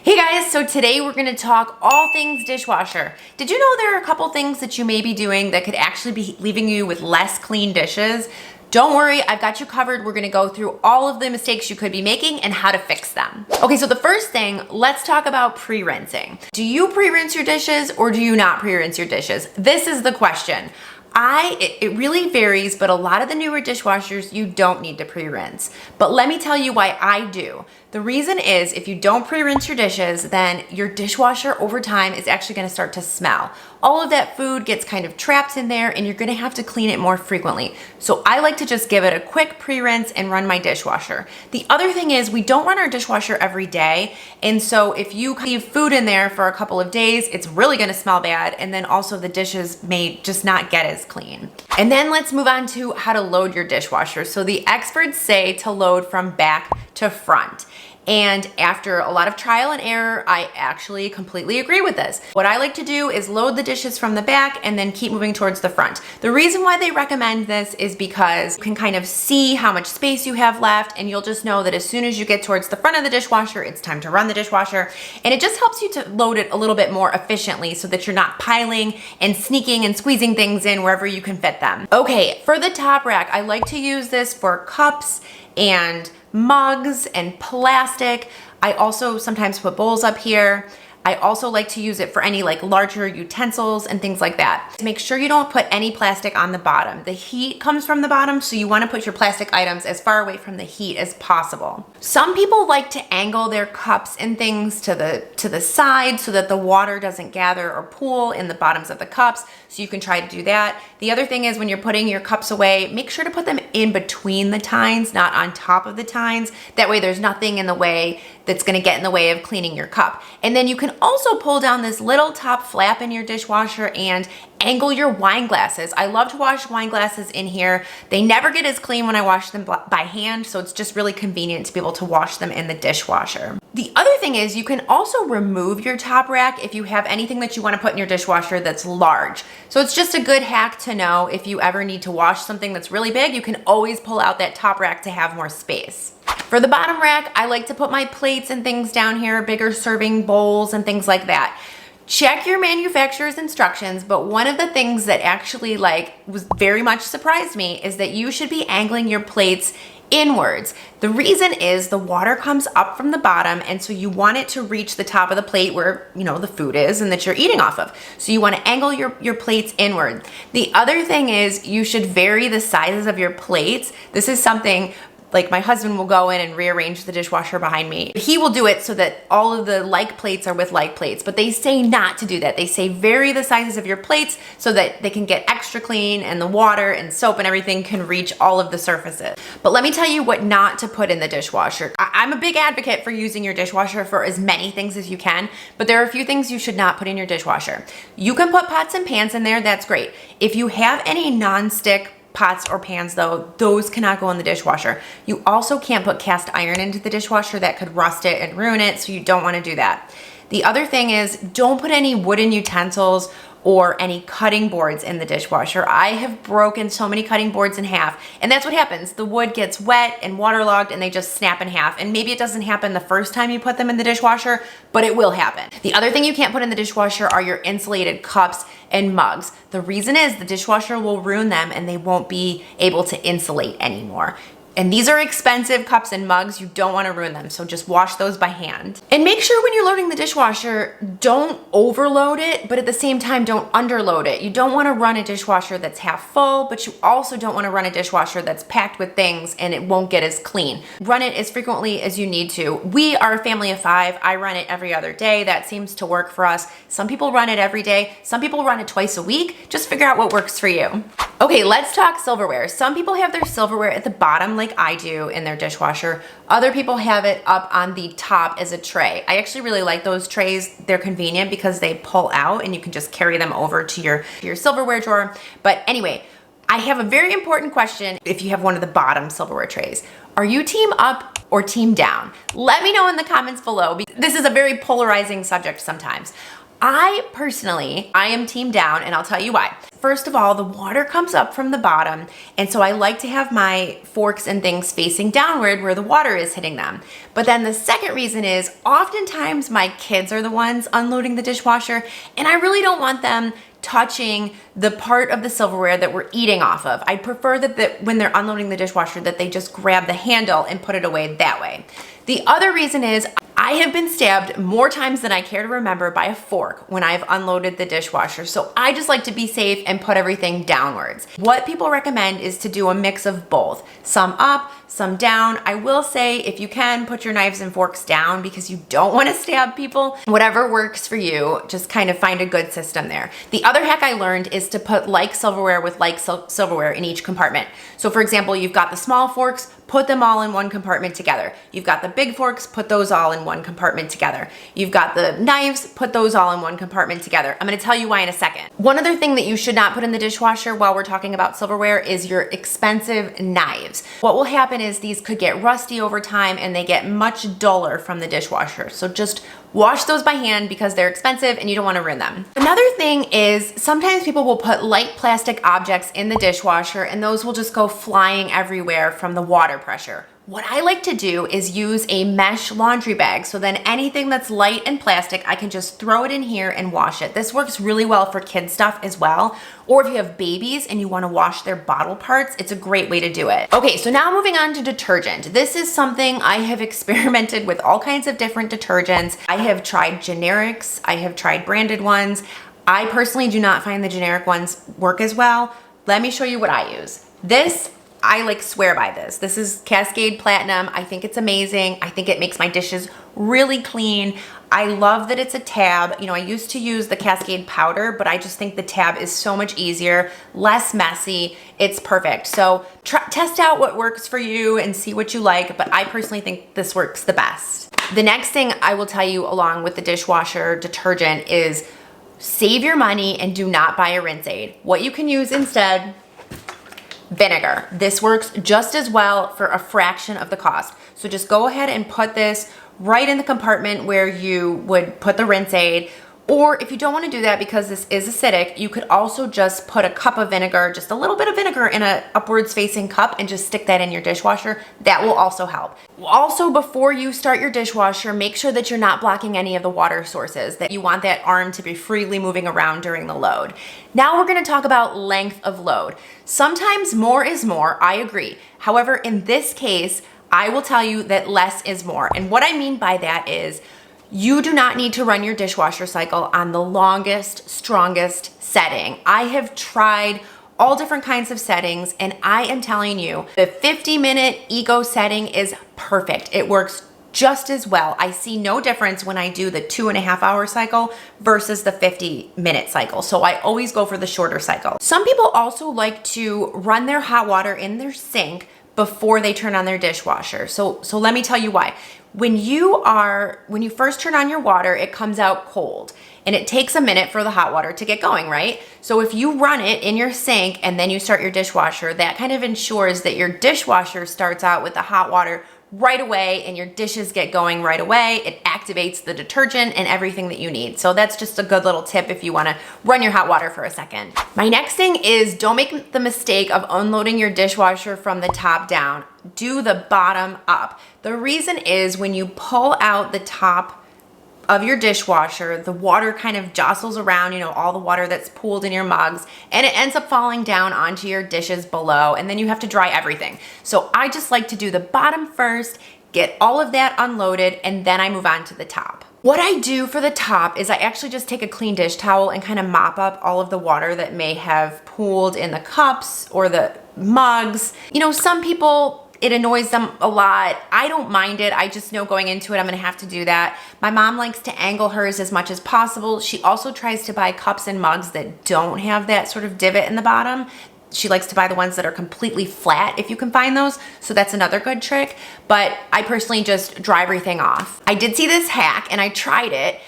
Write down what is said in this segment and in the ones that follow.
Hey guys, so today we're gonna talk all things dishwasher. Did you know there are a couple things that you may be doing that could actually be leaving you with less clean dishes? Don't worry, I've got you covered. We're gonna go through all of the mistakes you could be making and how to fix them. Okay, so the first thing, let's talk about pre-rinsing. Do you pre-rinse your dishes or do you not pre-rinse your dishes? This is the question. It really varies, but a lot of the newer dishwashers, you don't need to pre-rinse. But let me tell you why I do. The reason is if you don't pre-rinse your dishes, then your dishwasher over time is actually gonna start to smell. All of that food gets kind of trapped in there and you're gonna have to clean it more frequently. So I like to just give it a quick pre-rinse and run my dishwasher. The other thing is we don't run our dishwasher every day. And so if you leave food in there for a couple of days, it's really gonna smell bad. And then also the dishes may just not get as clean. And then let's move on to how to load your dishwasher. So the experts say to load from back to front. And after a lot of trial and error, I actually completely agree with this. What I like to do is load the dishes from the back and then keep moving towards the front. The reason why they recommend this is because you can kind of see how much space you have left and you'll just know that as soon as you get towards the front of the dishwasher, it's time to run the dishwasher. And it just helps you to load it a little bit more efficiently so that you're not piling and sneaking and squeezing things in wherever you can fit them. Okay, for the top rack, I like to use this for cups and mugs and plastic. I also sometimes put bowls up here. I also like to use it for any like larger utensils and things like that. Make sure you don't put any plastic on the bottom. The heat comes from the bottom, so you want to put your plastic items as far away from the heat as possible. Some people like to angle their cups and things to the side so that the water doesn't gather or pool in the bottoms of the cups, so you can try to do that. The other thing is when you're putting your cups away, make sure to put them in between the tines, not on top of the tines. That way there's nothing in the way that's gonna get in the way of cleaning your cup. And then you can also pull down this little top flap in your dishwasher and angle your wine glasses. I love to wash wine glasses in here. They never get as clean when I wash them by hand, so it's just really convenient to be able to wash them in the dishwasher. The other thing is you can also remove your top rack if you have anything that you want to put in your dishwasher that's large. So it's just a good hack to know if you ever need to wash something that's really big, you can always pull out that top rack to have more space. For the bottom rack, I like to put my plates and things down here, bigger serving bowls and things like that. Check your manufacturer's instructions, but one of the things that actually was very much surprised me is that you should be angling your plates inwards. The reason is the water comes up from the bottom, and so you want it to reach the top of the plate where the food is and that you're eating off of. So you want to angle your plates inward. The other thing is you should vary the sizes of your plates. This is something like my husband will go in and rearrange the dishwasher behind me. He will do it so that all of the like plates are with like plates, but they say not to do that. They say vary the sizes of your plates so that they can get extra clean and the water and soap and everything can reach all of the surfaces. But let me tell you what not to put in the dishwasher. I'm a big advocate for using your dishwasher for as many things as you can, but there are a few things you should not put in your dishwasher. You can put pots and pans in there, that's great. If you have any non-stick pots or pans though, those cannot go in the dishwasher. You also can't put cast iron into the dishwasher. That could rust it and ruin it, so you don't want to do that. The other thing is don't put any wooden utensils or any cutting boards in the dishwasher. I have broken so many cutting boards in half, and that's what happens. The wood gets wet and waterlogged and they just snap in half. And maybe it doesn't happen the first time you put them in the dishwasher, but it will happen. The other thing you can't put in the dishwasher are your insulated cups and mugs. The reason is the dishwasher will ruin them and they won't be able to insulate anymore. And these are expensive cups and mugs. You don't want to ruin them, so just wash those by hand. And make sure when you're loading the dishwasher, don't overload it, but at the same time, don't underload it. You don't want to run a dishwasher that's half full, but you also don't want to run a dishwasher that's packed with things and it won't get as clean. Run it as frequently as you need to. We are a family of 5. I run it every other day. That seems to work for us. Some people run it every day. Some people run it twice a week. Just figure out what works for you. Okay, let's talk silverware. Some people have their silverware at the bottom like I do in their dishwasher. Other people have it up on the top as a tray. I actually really like those trays. They're convenient because they pull out and you can just carry them over to your silverware drawer. But anyway, I have a very important question if you have one of the bottom silverware trays. Are you team up or team down? Let me know in the comments below. This is a very polarizing subject sometimes. I personally, I am team down, and I'll tell you why. First of all, the water comes up from the bottom, and so I like to have my forks and things facing downward where the water is hitting them. But then the second reason is oftentimes my kids are the ones unloading the dishwasher, and I really don't want them touching the part of the silverware that we're eating off of. I prefer that when they're unloading the dishwasher that they just grab the handle and put it away that way. The other reason is I have been stabbed more times than I care to remember by a fork when I've unloaded the dishwasher. So I just like to be safe and put everything downwards. What people recommend is to do a mix of both. Some up, some down. I will say if you can, put your knives and forks down because you don't want to stab people. Whatever works for you, just kind of find a good system there. The other hack I learned is to put like silverware with like silverware in each compartment. So for example, you've got the small forks, put them all in one compartment together. You've got the big forks, put those all in one compartment together. You've got the knives, put those all in one compartment together. I'm gonna tell you why in a second. One other thing that you should not put in the dishwasher while we're talking about silverware is your expensive knives. What will happen is these could get rusty over time and they get much duller from the dishwasher. So just wash those by hand because they're expensive and you don't want to ruin them. Another thing is sometimes people will put light plastic objects in the dishwasher and those will just go flying everywhere from the water pressure. What I like to do is use a mesh laundry bag, so then anything that's light and plastic, I can just throw it in here and wash it. This works really well for kid stuff as well, or if you have babies and you want to wash their bottle parts, it's a great way to do it. Okay, so now moving on to detergent. This is something I have experimented with all kinds of different detergents. I have tried generics, I have tried branded ones. I personally do not find the generic ones work as well. Let me show you what I use. I like swear by this. This is Cascade Platinum. I think it's amazing. I think it makes my dishes really clean. I love that it's a tab. You know, I used to use the Cascade powder, but I just think the tab is so much easier, less messy. It's perfect. So test out what works for you and see what you like, but I personally think this works the best. The next thing I will tell you along with the dishwasher detergent is save your money and do not buy a rinse aid. What you can use instead, vinegar. This works just as well for a fraction of the cost. So just go ahead and put this right in the compartment where you would put the rinse aid. Or if you don't want to do that because this is acidic, you could also just put a cup of vinegar, just a little bit of vinegar in an upwards facing cup and just stick that in your dishwasher. That will also help. Also, before you start your dishwasher, make sure that you're not blocking any of the water sources, that you want that arm to be freely moving around during the load. Now we're going to talk about length of load. Sometimes more is more, I agree. However, in this case, I will tell you that less is more. And what I mean by that is you do not need to run your dishwasher cycle on the longest, strongest setting. I have tried all different kinds of settings and I am telling you, the 50-minute eco setting is perfect. It works just as well. I see no difference when I do the 2.5-hour cycle versus the 50-minute cycle. So I always go for the shorter cycle. Some people also like to run their hot water in their sink before they turn on their dishwasher. So let me tell you why. When you first turn on your water, it comes out cold and it takes a minute for the hot water to get going, right? So if you run it in your sink and then you start your dishwasher, that kind of ensures that your dishwasher starts out with the hot water right away and your dishes get going right away. It activates the detergent and everything that you need. So that's just a good little tip if you want to run your hot water for a second. My next thing is don't make the mistake of unloading your dishwasher from the top down. Do the bottom up. The reason is when you pull out the top of your dishwasher, the water kind of jostles around, you know, all the water that's pooled in your mugs, and it ends up falling down onto your dishes below, and then you have to dry everything. So I just like to do the bottom first, get all of that unloaded, and then I move on to the top. What I do for the top is I actually just take a clean dish towel and kind of mop up all of the water that may have pooled in the cups or the mugs. You know, some people, it annoys them a lot. I don't mind it. I just know going into it, I'm gonna have to do that. My mom likes to angle hers as much as possible. She also tries to buy cups and mugs that don't have that sort of divot in the bottom. She likes to buy the ones that are completely flat if you can find those. So that's another good trick. But I personally just dry everything off. I did see this hack and I tried it.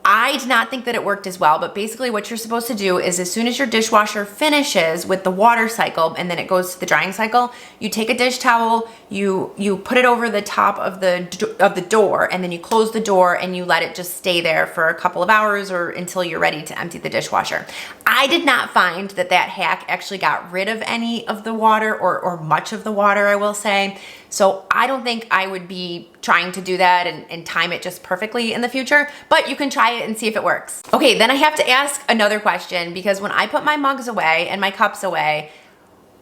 I did not think that it worked as well, but basically what you're supposed to do is as soon as your dishwasher finishes with the water cycle and then it goes to the drying cycle, you take a dish towel, you put it over the top of the door, and then you close the door and you let it just stay there for a couple of hours or until you're ready to empty the dishwasher. I did not find that hack actually got rid of any of the water or much of the water, I will say. So I don't think I would be trying to do that and time it just perfectly in the future, but you can try it and see if it works. Okay, then I have to ask another question, because when I put my mugs away and my cups away,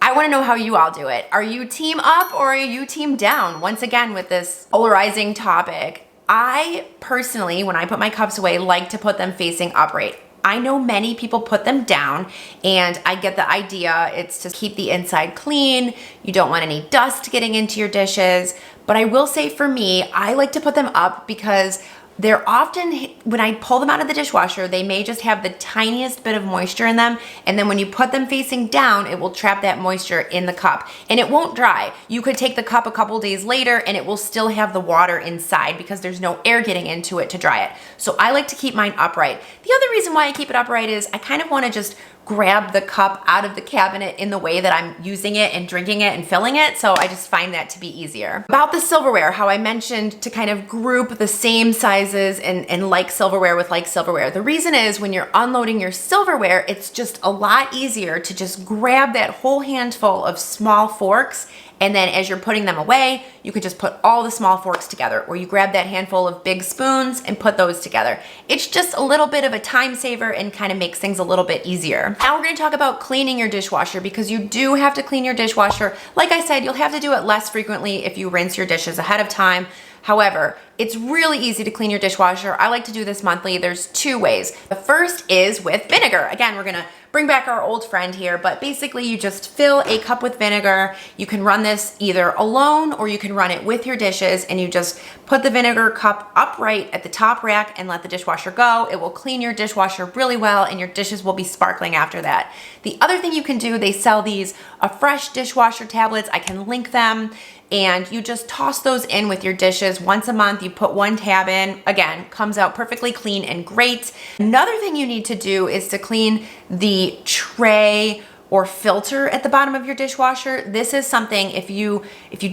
I wanna know how you all do it. Are you team up or are you team down? Once again, with this polarizing topic, I personally, when I put my cups away, like to put them facing upright. I know many people put them down, and I get the idea. It's to keep the inside clean. You don't want any dust getting into your dishes. But I will say for me, I like to put them up because they're often, when I pull them out of the dishwasher, they may just have the tiniest bit of moisture in them. And then when you put them facing down, it will trap that moisture in the cup and it won't dry. You could take the cup a couple days later and it will still have the water inside because there's no air getting into it to dry it. So I like to keep mine upright. The other reason why I keep it upright is I kind of want to just grab the cup out of the cabinet in the way that I'm using it and drinking it and filling it. So I just find that to be easier. About the silverware, how I mentioned to kind of group the same sizes and like silverware with like silverware. The reason is when you're unloading your silverware, it's just a lot easier to just grab that whole handful of small forks, and then as you're putting them away, you could just put all the small forks together, or you grab that handful of big spoons and put those together. It's just a little bit of a time saver and kind of makes things a little bit easier. Now we're gonna talk about cleaning your dishwasher, because you do have to clean your dishwasher. Like I said, you'll have to do it less frequently if you rinse your dishes ahead of time. However, it's really easy to clean your dishwasher. I like to do this monthly. There's two ways. The first is with vinegar. Again, we're gonna bring back our old friend here, but basically you just fill a cup with vinegar. You can run this either alone or you can run it with your dishes, and you just put the vinegar cup upright at the top rack and let the dishwasher go. It will clean your dishwasher really well and your dishes will be sparkling after that. The other thing you can do, they sell these fresh dishwasher tablets. I can link them. And you just toss those in with your dishes once a month. You put one tab in, again, comes out perfectly clean and great. Another thing you need to do is to clean the tray or filter at the bottom of your dishwasher. This is something, if you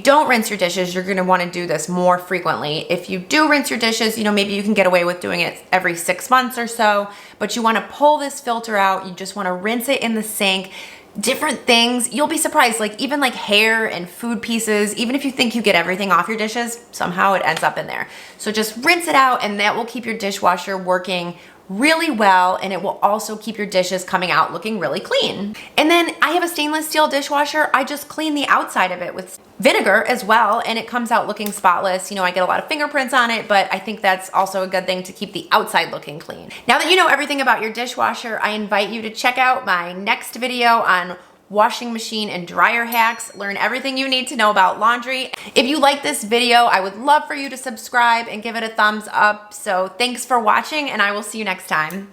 don't rinse your dishes, you're gonna wanna do this more frequently. If you do rinse your dishes, maybe you can get away with doing it every 6 months or so, but you wanna pull this filter out. You just wanna rinse it in the sink. Different things, you'll be surprised, like even like hair and food pieces, even if you think you get everything off your dishes, somehow it ends up in there. So just rinse it out, and that will keep your dishwasher working really well, and it will also keep your dishes coming out looking really clean. And then I have a stainless steel dishwasher. I just clean the outside of it with vinegar as well, and it comes out looking spotless. I get a lot of fingerprints on it, but I think that's also a good thing to keep the outside looking clean. Now that you know everything about your dishwasher, I invite you to check out my next video on washing machine and dryer hacks. Learn everything you need to know about laundry. If you like this video, I would love for you to subscribe and give it a thumbs up. So thanks for watching, and I will see you next time.